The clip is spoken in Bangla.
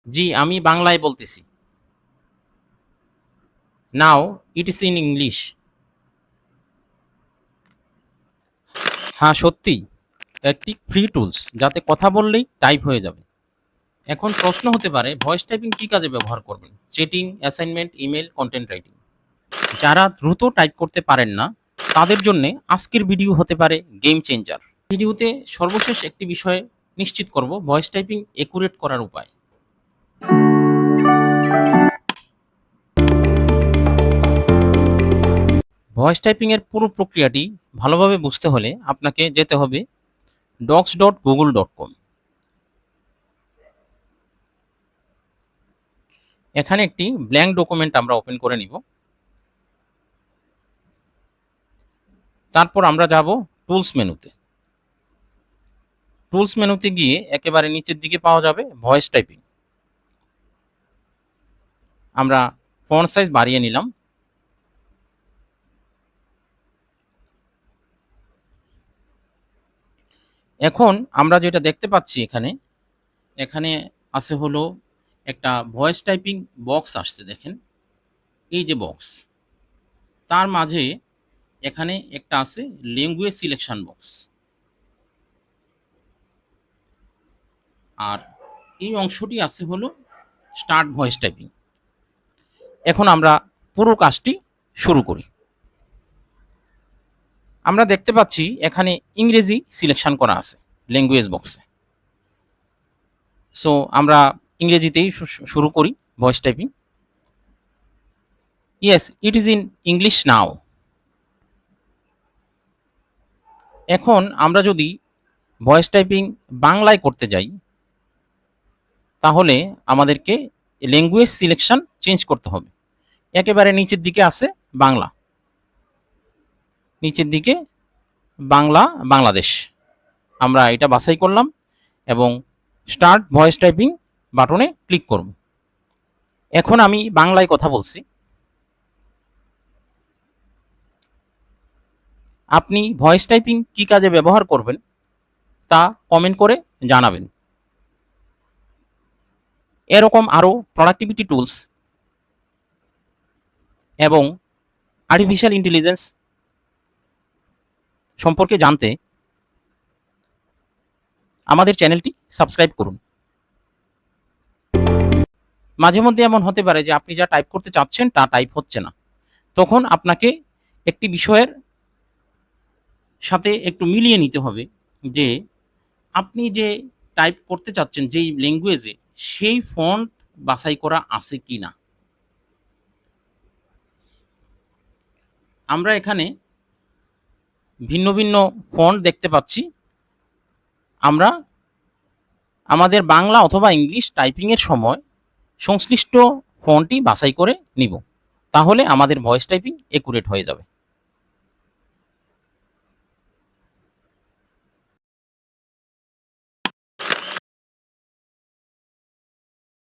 জি, আমি বাংলায় বলতেছি। নাও ইট ইস ইন ইংলিশ। হ্যাঁ, সত্যিই। একটি ফ্রি টুলস যাতে কথা বললেই টাইপ হয়ে যাবে। এখন প্রশ্ন হতে পারে ভয়েস টাইপিং কী কাজে ব্যবহার করবেন? Chatting, assignment, email, content writing. যারা দ্রুত টাইপ করতে পারেন না তাদের জন্যে আজকের ভিডিও হতে পারে গেম চেঞ্জার। ভিডিওতে সর্বশেষ একটি বিষয় নিশ্চিত করব ভয়েস টাইপিং একুরেট করার উপায়। ভয়েস টাইপিং এর পুরো প্রক্রিয়াটি ভালোভাবে বুঝতে হলে আপনাকে যেতে হবে docs.google.com। এখানে একটি ব্ল্যাঙ্ক ডকুমেন্ট আমরা ওপেন করে নিব। তারপর আমরা যাব টুলস মেনুতে। টুলস মেনুতে গিয়ে একেবারে নিচের দিকে পাওয়া যাবে ভয়েস টাইপিং। আমরা ফন্ট সাইজ বাড়িয়ে নিলাম। এখন আমরা যেটা দেখতে পাচ্ছি এখানে আছে হলো একটা ভয়েস টাইপিং বক্স আসছে, দেখেন এই যে বক্স, তার মাঝে এখানে একটা আছে ল্যাঙ্গুয়েজ সিলেকশন বক্স, আর এই অংশটি আছে হলো স্টার্ট ভয়েস টাইপিং। এখন আমরা পুরো কাজটি শুরু করি। আমরা দেখতে পাচ্ছি এখানে ইংরেজি সিলেকশন করা আছে ল্যাঙ্গুয়েজ বক্সে। সো আমরা ইংরেজিতেই শুরু করি voice typing. Yes, it is in English নাও। এখন আমরা যদি ভয়েস টাইপিং বাংলায় করতে যাই তাহলে আমাদেরকে ল্যাঙ্গুয়েজ সিলেকশন চেঞ্জ করতে হবে। একেবারে নিচের দিকে আছে বাংলা, নিচের দিকে বাংলা বাংলাদেশ, আমরা এটা বাছাই করলাম এবং স্টার্ট ভয়েস টাইপিং বাটনে ক্লিক করব। এখন আমি বাংলায় কথা বলছি। আপনি ভয়েস টাইপিং কী কাজে ব্যবহার করবেন তা কমেন্ট করে জানাবেন। এরকম আরও প্রোডাক্টিভিটি টুলস এবং আর্টিফিশিয়াল ইন্টেলিজেন্স সম্পর্কে জানতে আমাদের চ্যানেলটি সাবস্ক্রাইব করুন। মাঝে মধ্যে এমন হতে পারে যে আপনি যা টাইপ করতে চাচ্ছেন তা টাইপ হচ্ছে না, তখন আপনাকে একটি বিষয়ের সাথে একটু মিলিয়ে নিতে হবে যে আপনি যে টাইপ করতে চাচ্ছেন যেই ল্যাঙ্গুয়েজে সেই ফন্ট বাছাই করা আছে কি না। আমরা এখানে ভিন্ন ভিন্ন ফন্ট দেখতে পাচ্ছি। আমরা আমাদের বাংলা অথবা ইংলিশ টাইপিংয়ের সময় সংশ্লিষ্ট ফন্টটি বাছাই করে নিব, তাহলে আমাদের ভয়েস টাইপিং একুরেট হয়ে যাবে।